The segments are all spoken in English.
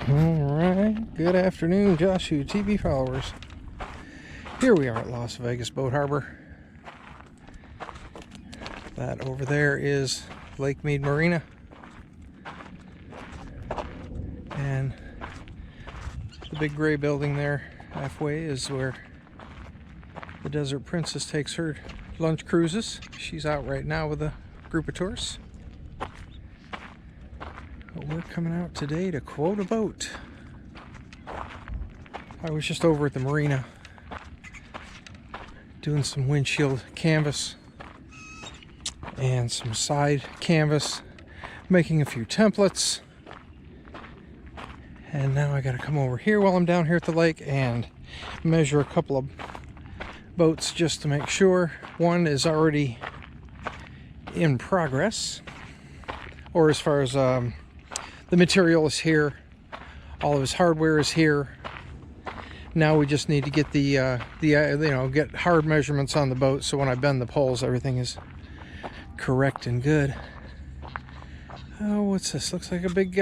Alright, good afternoon, Joshua TV followers. Here we are at Las Vegas Boat Harbor. That over there is Lake Mead Marina. And the big gray building there halfway is where the Desert Princess takes her lunch cruises. She's out right now with a group of tourists. But we're coming out today to quote a boat. I was just over at the marina doing some windshield canvas and some side canvas, making a few templates. And now I gotta come over here while I'm down here at the lake and measure a couple of boats just to make sure one is already in progress, or as far as the material is here, all of his hardware is here. Now we just need to get get hard measurements on the boat, so when I bend the poles, everything is correct and good. Oh, what's this? Looks like a big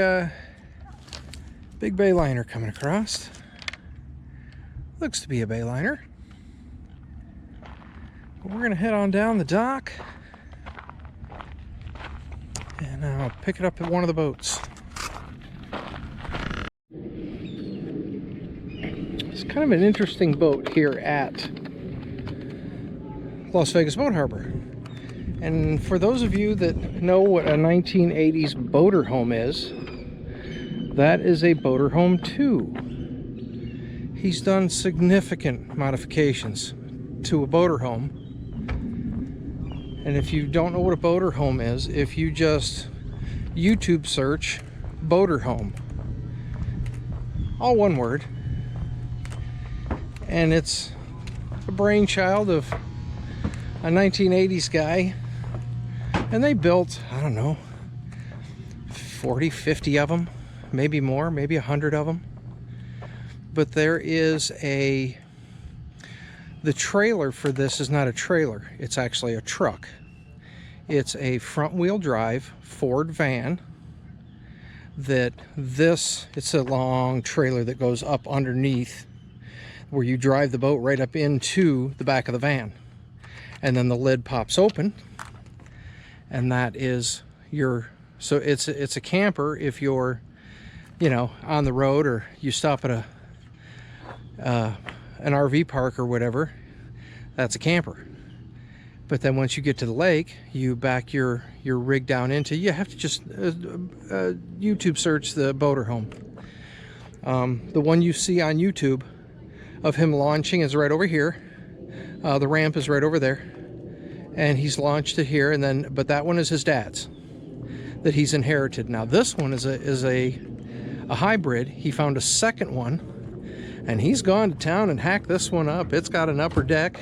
bay liner coming across. Looks to be a bay liner. We're gonna head on down the dock, and I'll pick it up at one of the boats. It's kind of an interesting boat here at Las Vegas Boat Harbor. And for those of you that know what a 1980s Boaterhome is, that is a Boaterhome II. He's done significant modifications to a Boaterhome. And if you don't know what a Boaterhome is, if you just YouTube search Boaterhome, all one word, and it's a brainchild of a 1980s guy, and they built, I don't know, 40, 50 of them, maybe more, maybe 100 of them. But there is the trailer for this is not a trailer, it's actually a truck. It's a front wheel drive Ford van it's a long trailer that goes up underneath, where you drive the boat right up into the back of the van, and then the lid pops open, and that is so it's a camper if you're on the road, or you stop at an RV park or whatever. That's a camper. But then once you get to the lake, you back your rig down into, you have to just YouTube search the Boaterhome. The one you see on YouTube of him launching is right over here. The ramp is right over there, and he's launched it here. And then, but that one is his dad's that he's inherited. Now this one is a hybrid. He found a second one, and he's gone to town and hacked this one up. It's got an upper deck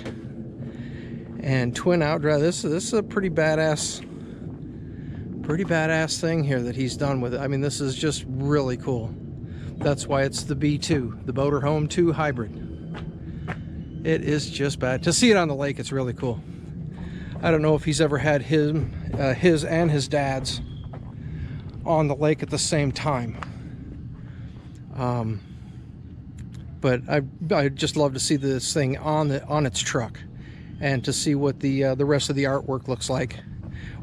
and twin outdrive. This is a pretty badass thing here that he's done with it. I mean, this is just really cool. That's why it's the B2, the Boaterhome II Hybrid. It is just bad. To see it on the lake, it's really cool. I don't know if he's ever had his and his dad's on the lake at the same time. But I'd just love to see this thing on its truck, and to see what the rest of the artwork looks like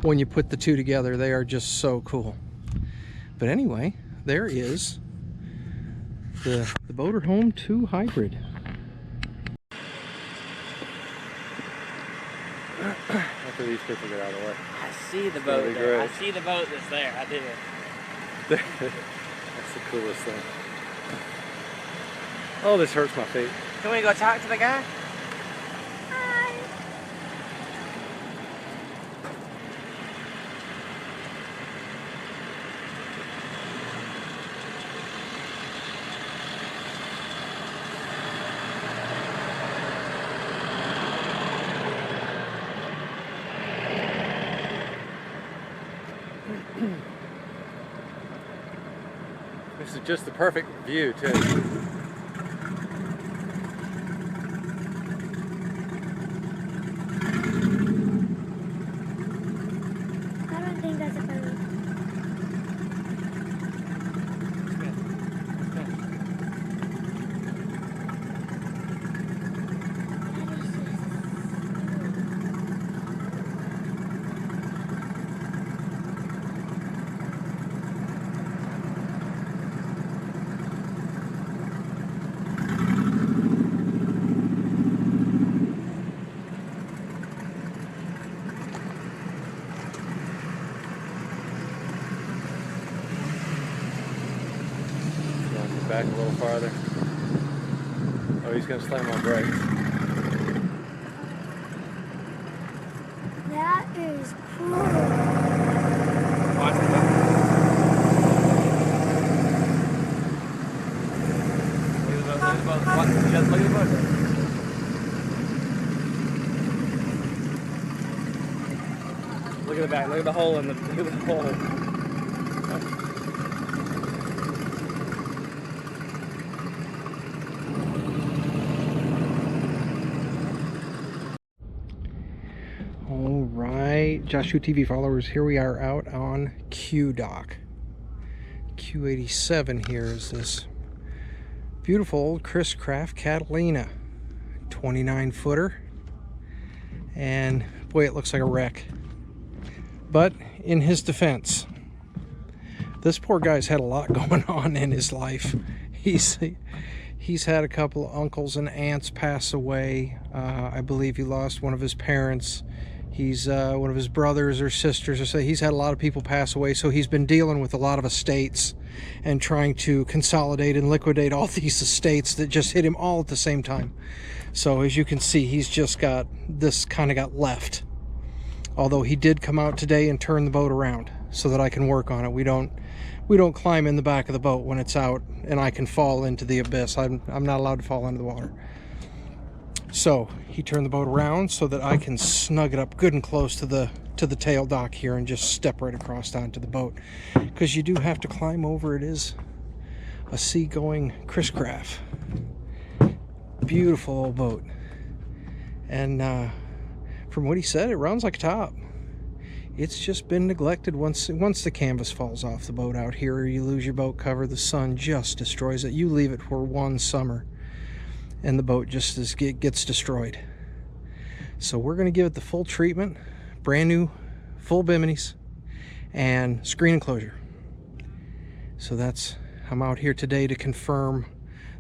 when you put the two together. They are just so cool. But anyway, there is the Boaterhome II Hybrid. After these people get out of the way. I see the boat there. I see the boat that's there. I did. That's the coolest thing. Oh, this hurts my feet. Can we go talk to the guy? Hi. This is just the perfect view, too. back a little farther. Oh, he's gonna slam on brakes. That is cool. Watch it. Look at the boat. Look at the boat. Look at the back. Look at the hole in the. Look at the hole. All right, Joshua TV followers, here we are out on Q Dock. Q87 here is this beautiful old Chris Craft Catalina, 29 footer, and boy, it looks like a wreck. But in his defense, this poor guy's had a lot going on in his life. He's had a couple of uncles and aunts pass away. I believe he lost one of his parents. He's one of his brothers or sisters, or so. He's had a lot of people pass away, so he's been dealing with a lot of estates and trying to consolidate and liquidate all these estates that just hit him all at the same time. So as you can see, he's just got this kind of got left. Although he did come out today and turn the boat around so that I can work on it. We don't climb in the back of the boat when it's out and I can fall into the abyss. I'm not allowed to fall into the water. So he turned the boat around so that I can snug it up good and close to the tail dock here and just step right across onto the boat, because you do have to climb over. It is a seagoing Chris Craft. Beautiful old boat. And from what he said, it runs like a top. It's just been neglected. Once the canvas falls off the boat out here, or you lose your boat cover, the sun just destroys it. You leave it for one summer and the boat just gets destroyed. So we're going to give it the full treatment, brand new full biminis and screen enclosure. So I'm out here today to confirm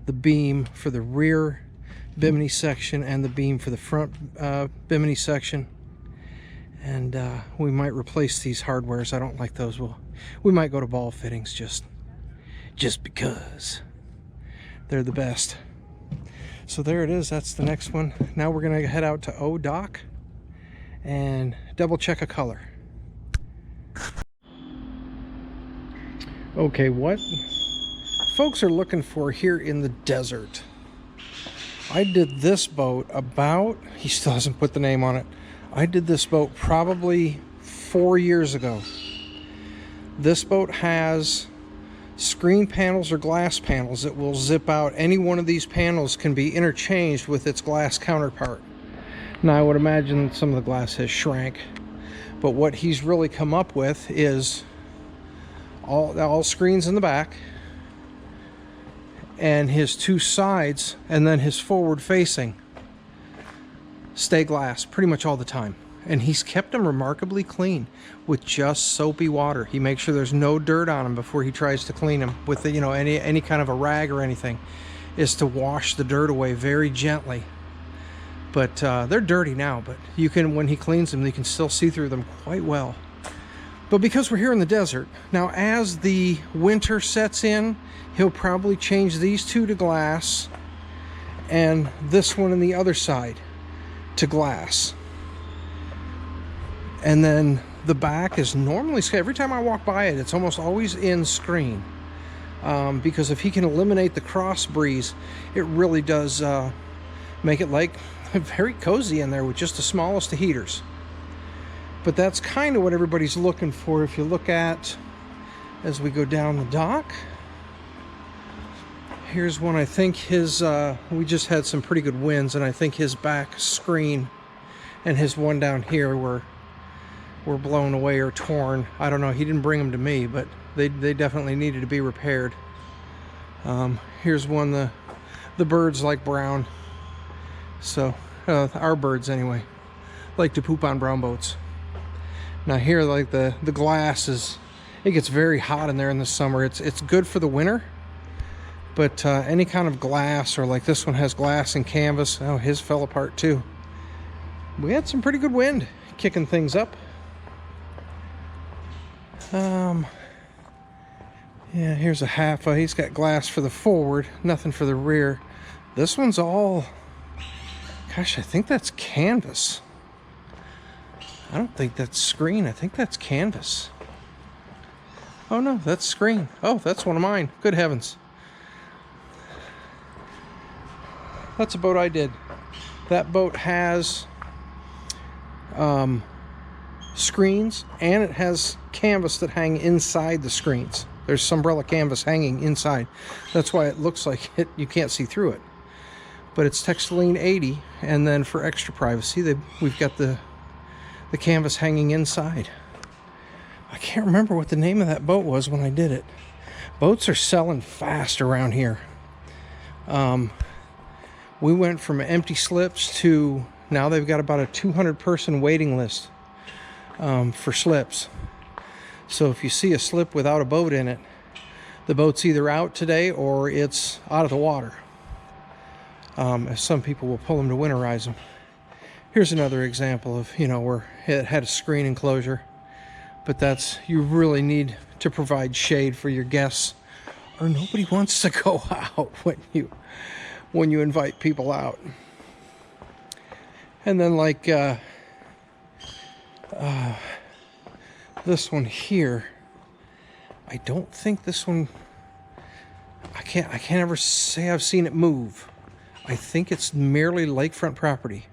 the beam for the rear bimini section and the beam for the front bimini section. And we might replace these hardwares. I don't like those. We might go to ball fittings just because they're the best. So there it is. That's the next one. Now we're gonna head out to O Dock and double check a color. Okay, what folks are looking for here in the desert. I did this boat about, he still hasn't put the name on it. I did this boat probably 4 years ago. This boat has screen panels or glass panels that will zip out. Any one of these panels can be interchanged with its glass counterpart. Now I would imagine some of the glass has shrank, but what he's really come up with is all screens in the back, and his two sides and then his forward facing stay glass pretty much all the time. And he's kept them remarkably clean with just soapy water. He makes sure there's no dirt on them before he tries to clean them with the, any kind of a rag or anything, is to wash the dirt away very gently. But they're dirty now, but you can, when he cleans them, you can still see through them quite well. But because we're here in the desert, now as the winter sets in, he'll probably change these two to glass and this one on the other side to glass. And then the back is normally, every time I walk by it, it's almost always in screen. Because if he can eliminate the cross breeze, it really does make it like very cozy in there with just the smallest of heaters. But that's kind of what everybody's looking for. If you look at, as we go down the dock, here's one. I think his, we just had some pretty good winds, and I think his back screen and his one down here were blown away or torn. I don't know. He didn't bring them to me, but they definitely needed to be repaired. Here's one. The birds like brown. So our birds anyway like to poop on brown boats. Now here, like the glass is, it gets very hot in there in the summer. It's good for the winter, but any kind of glass, or like this one has glass and canvas. Oh, his fell apart too. We had some pretty good wind kicking things up. Yeah, here's a half. He's got glass for the forward, nothing for the rear. This one's all, gosh, I think that's canvas. I don't think that's screen. I think that's canvas. Oh no, that's screen. Oh, that's one of mine. Good heavens. That's a boat I did. That boat has screens, and it has canvas that hang inside the screens. There's umbrella canvas hanging inside. That's why it looks like it. You can't see through it. But it's Textiline 80, and then for extra privacy, we've got the canvas hanging inside. I can't remember what the name of that boat was when I did it. Boats are selling fast around here. We went from empty slips to now they've got about a 200-person waiting list for slips. So if you see a slip without a boat in it, the boat's either out today or it's out of the water. As some people will pull them to winterize them. Here's another example of, where it had a screen enclosure, but you really need to provide shade for your guests, or nobody wants to go out when you invite people out. And then like this one here, I don't think this one, I can't ever say I've seen it move. I think it's merely lakefront property.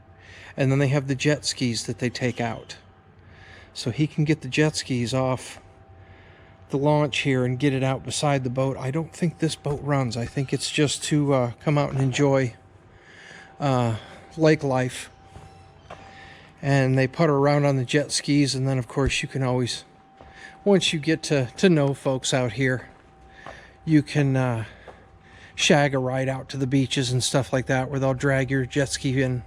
And then they have the jet skis that they take out. So he can get the jet skis off the launch here and get it out beside the boat. I don't think this boat runs. I think it's just to come out and enjoy lake life. And they putter around on the jet skis, and then of course you can always, once you get to know folks out here, you can shag a ride out to the beaches and stuff like that, where they'll drag your jet ski in.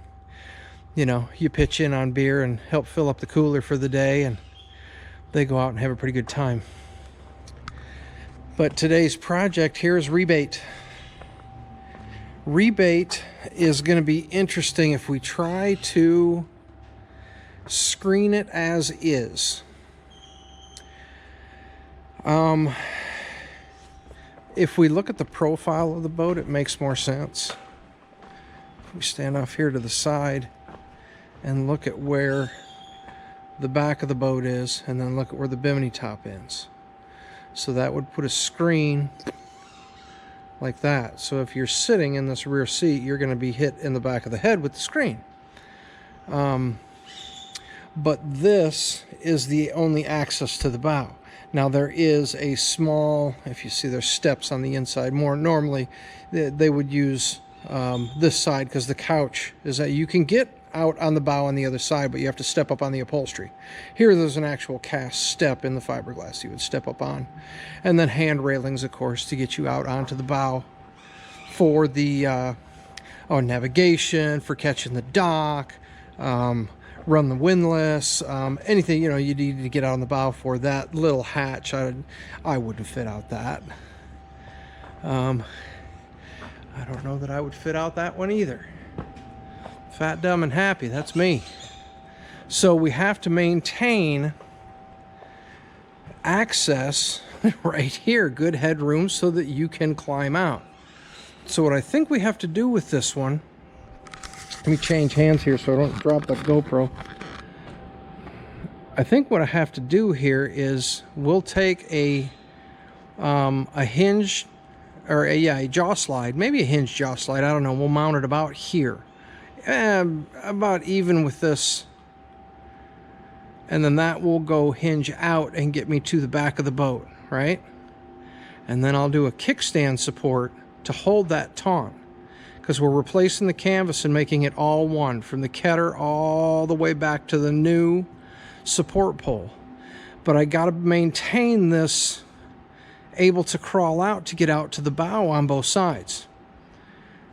You pitch in on beer and help fill up the cooler for the day, and they go out and have a pretty good time. But today's project here is rebate. Rebate is going to be interesting if we try to screen it as is. If we look at the profile of the boat, it makes more sense. If we stand off here to the side and look at where the back of the boat is, and then look at where the bimini top ends. So that would put a screen like that. So if you're sitting in this rear seat, you're going to be hit in the back of the head with the screen. But this is the only access to the bow. Now there is a small, if you see there's steps on the inside, more normally they would use this side, because the couch is that you can get out on the bow on the other side, but you have to step up on the upholstery. Here there's an actual cast step in the fiberglass you would step up on, and then hand railings, of course, to get you out onto the bow for the navigation, for catching the dock, run the windlass, anything you need to get out on the bow for. That little hatch, I wouldn't fit out that. I don't know that I would fit out that one either. Fat, dumb, and happy, that's me. So we have to maintain access right here, good headroom, so that you can climb out. So what I think we have to do with this one, let me change hands here so I don't drop the GoPro. I think what I have to do here is we'll take a hinge, or a jaw slide, maybe a hinge jaw slide, I don't know. We'll mount it about here, about even with this, and then that will go hinge out and get me to the back of the boat, right? And then I'll do a kickstand support to hold that taut, because we're replacing the canvas and making it all one, from the ketter all the way back to the new support pole. But I got to maintain this able to crawl out to get out to the bow on both sides.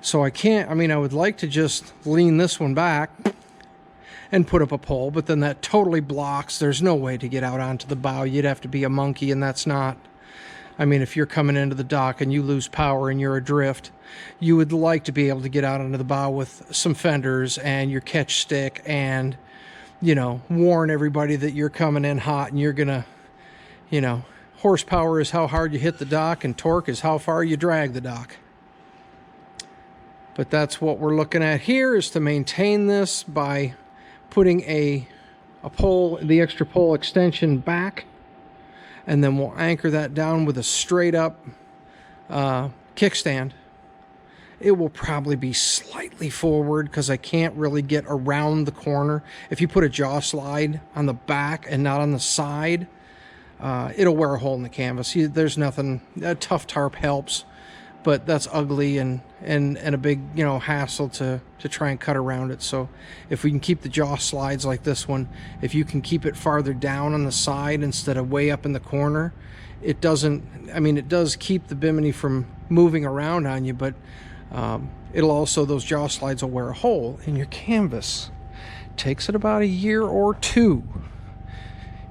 So I can't, I would like to just lean this one back and put up a pole, but then that totally blocks. There's no way to get out onto the bow. You'd have to be a monkey, and that's not, if you're coming into the dock and you lose power and you're adrift, you would like to be able to get out onto the bow with some fenders and your catch stick, and warn everybody that you're coming in hot and you're gonna Horsepower is how hard you hit the dock, and torque is how far you drag the dock. But that's what we're looking at here, is to maintain this by putting a pole, the extra pole extension back, and then we'll anchor that down with a straight up kickstand. It will probably be slightly forward because I can't really get around the corner. If you put a jaw slide on the back and not on the side, it'll wear a hole in the canvas. There's nothing, a tough tarp helps, but that's ugly and a big, you know, hassle to try and cut around it. So if we can keep the jaw slides like this one, if you can keep it farther down on the side instead of way up in the corner, it doesn't, I mean, it does keep the bimini from moving around on you, but it'll also, those jaw slides will wear a hole in your canvas. Takes it about a year or two.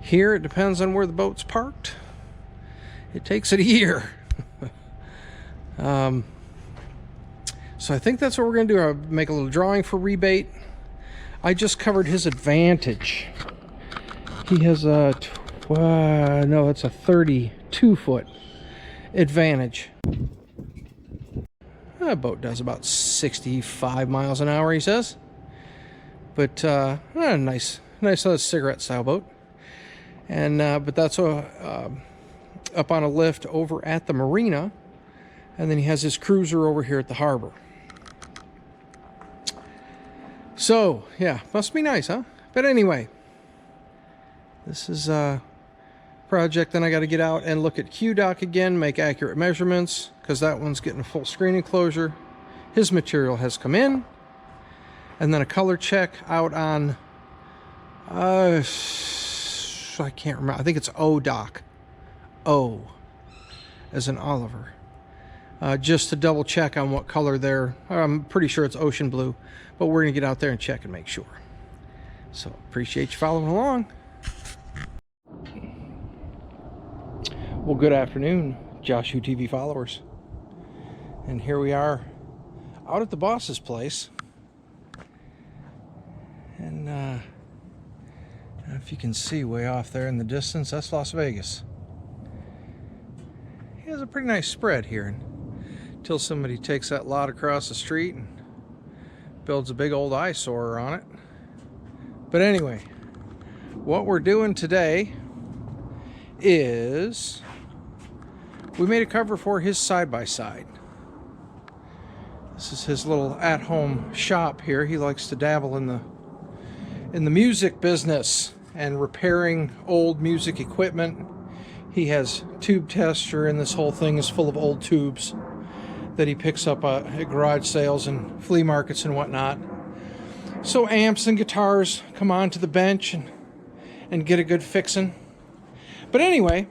Here it depends on where the boat's parked. It takes it a year. So I think that's what we're going to do. I'll make a little drawing for rebate. I just covered his advantage. He has a, no, it's a 32-foot advantage. That boat does about 65 miles an hour, he says. But a nice cigarette style boat. And but that's up on a lift over at the marina. And then he has his cruiser over here at the harbor. So, yeah, must be nice, huh? But anyway, this is a project. Then I got to get out and look at Q-Dock again, make accurate measurements, because that one's getting a full screen enclosure. His material has come in. And then a color check out on, I can't remember. I think it's O-Dock. O, as in Oliver. Just to double check on what color they're, I'm pretty sure it's ocean blue, but we're going to get out there and check and make sure. So appreciate you following along. Well, good afternoon, Josh TV followers. And here we are out at the boss's place. And if you can see way off there in the distance, that's Las Vegas. He has a pretty nice spread here until somebody takes that lot across the street and builds a big old eyesore on it. But anyway, what we're doing today is we made a cover for his side-by-side. This is his little at-home shop here. He likes to dabble in the music business and repairing old music equipment. He has tube tester, and this whole thing is full of old tubes that he picks up at garage sales and flea markets and whatnot. So amps and guitars come onto the bench and get a good fixing. But anyway,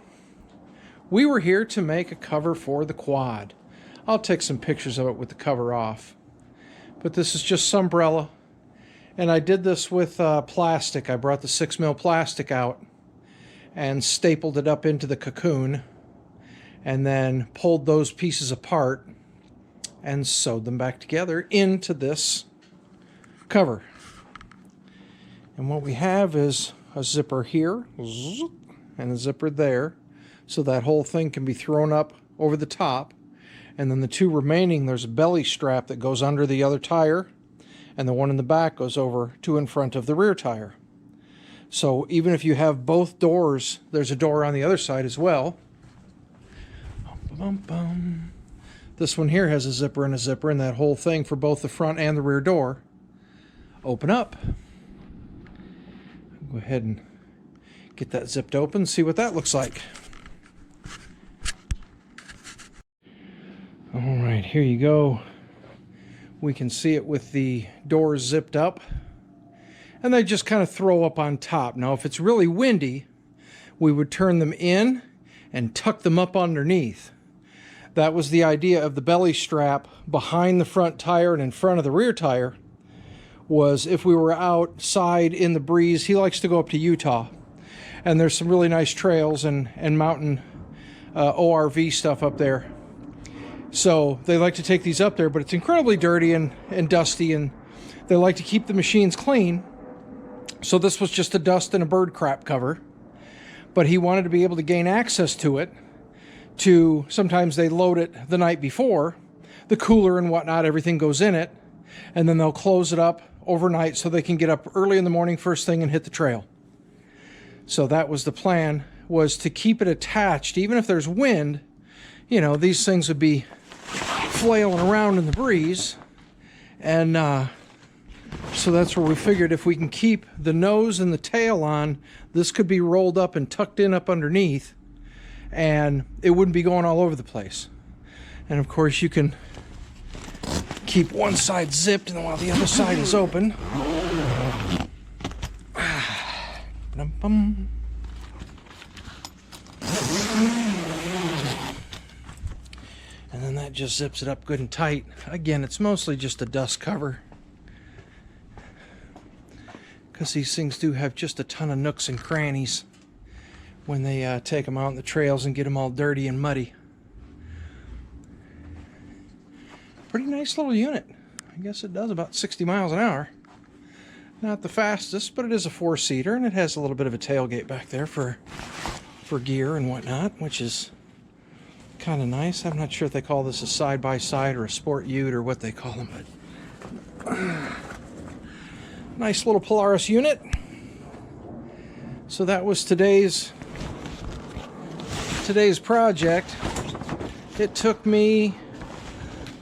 we were here to make a cover for the quad. I'll take some pictures of it with the cover off. But this is just Sunbrella. And I did this with plastic. I brought the 6mm plastic out and stapled it up into the cocoon, and then pulled those pieces apart and sewed them back together into this cover. And what we have is a zipper here and a zipper there, so that whole thing can be thrown up over the top. And then the two remaining, there's a belly strap that goes under the other tire, and the one in the back goes over to in front of the rear tire. So even if you have both doors, there's a door on the other side as well. This one here has a zipper, and that whole thing for both the front and the rear door open up. Go ahead and get that zipped open, see what that looks like. All right, here you go. We can see it with the doors zipped up, and they just kind of throw up on top. Now, if it's really windy, we would turn them in and tuck them up underneath. That was the idea of the belly strap behind the front tire and in front of the rear tire, was if we were outside in the breeze. He likes to go up to Utah, and there's some really nice trails and mountain ORV stuff up there. So they like to take these up there, but it's incredibly dirty and dusty, and they like to keep the machines clean. So this was just a dust and a bird crap cover. but he wanted to be able to gain access to it. Sometimes they load it the night before, the cooler and whatnot, everything goes in it, and then they'll close it up overnight so they can get up early in the morning first thing and hit the trail. So that was the plan, was to keep it attached. Even if there's wind, you know, these things would be flailing around in the breeze. And so that's where we figured if we can keep the nose and the tail on, this could be rolled up and tucked in up underneath, and it wouldn't be going all over the place. And of course you can keep one side zipped and while the other side is open. And then that just zips it up good and tight. Again, it's mostly just a dust cover, because these things do have just a ton of nooks and crannies when they take them out on the trails and get them all dirty and muddy. Pretty nice little unit. I guess it does about 60 miles an hour. Not the fastest, but it is a 4-seater, and it has a little bit of a tailgate back there for gear and whatnot, which is kind of nice. I'm not sure if they call this a side-by-side or a sport ute or what they call them, but nice little Polaris unit. So that was today's project. It took me,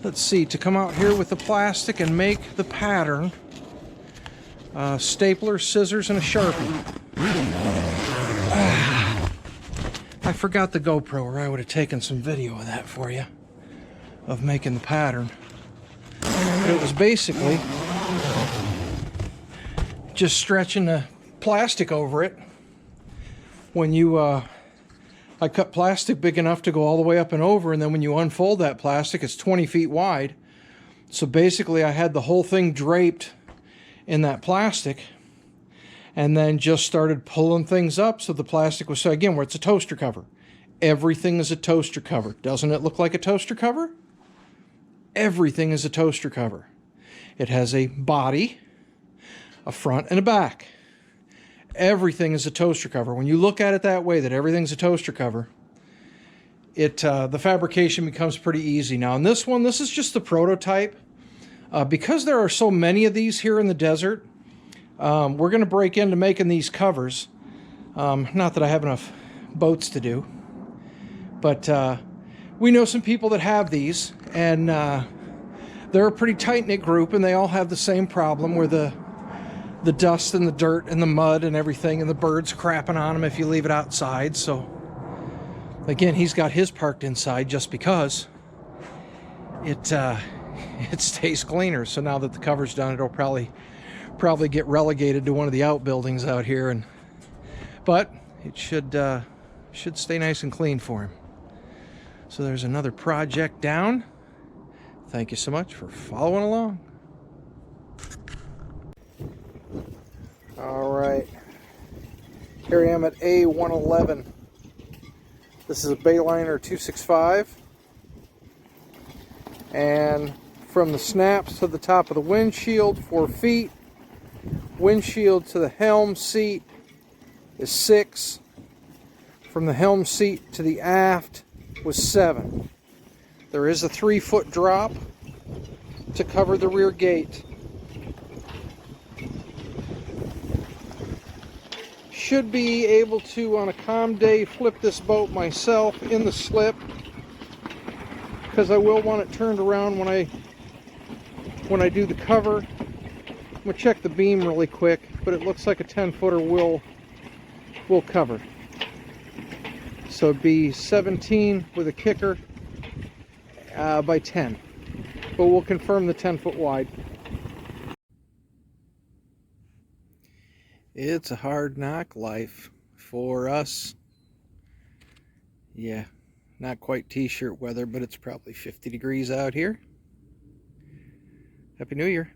let's see, to come out here with the plastic and make the pattern. Stapler, scissors, and a Sharpie. I forgot the GoPro, or I would have taken some video of that for you, of making the pattern. But it was basically just stretching the plastic over it. When you, I cut plastic big enough to go all the way up and over, and then when you unfold that plastic, it's 20 feet wide. So basically I had the whole thing draped in that plastic, and then just started pulling things up so the plastic was, so again, where it's a toaster cover. Everything is a toaster cover. Doesn't it look like a toaster cover? Everything is a toaster cover. It has a body, a front, and a back. Everything is a toaster cover. When you look at it that way, that everything's a toaster cover, the fabrication becomes pretty easy. Now in this one, this is just the prototype. Because there are so many of these here in the desert, we're going to break into making these covers. Not that I have enough boats to do, but we know some people that have these, and they're a pretty tight-knit group, and they all have the same problem where the dust and the dirt and the mud and everything, and the birds crapping on them if you leave it outside. So again, he's got his parked inside just because it stays cleaner. So now that the cover's done, it'll probably get relegated to one of the outbuildings out here, but it should stay nice and clean for him. So there's another project down. Thank you so much for following along. All right, here I am at A111. This is a Bayliner 265, and from the snaps to the top of the windshield, 4 feet. Windshield to the helm seat is 6. From the helm seat to the aft was 7. There is a 3-foot drop to cover the rear gate. Should be able to, on a calm day, flip this boat myself in the slip, because I will want it turned around when I do the cover. I'm going to check the beam really quick, but it looks like a 10-footer will cover. So it'd be 17 with a kicker by 10. But we'll confirm the 10-foot wide. It's a hard knock life for us. Yeah, not quite t-shirt weather, but it's probably 50 degrees out here. Happy New Year.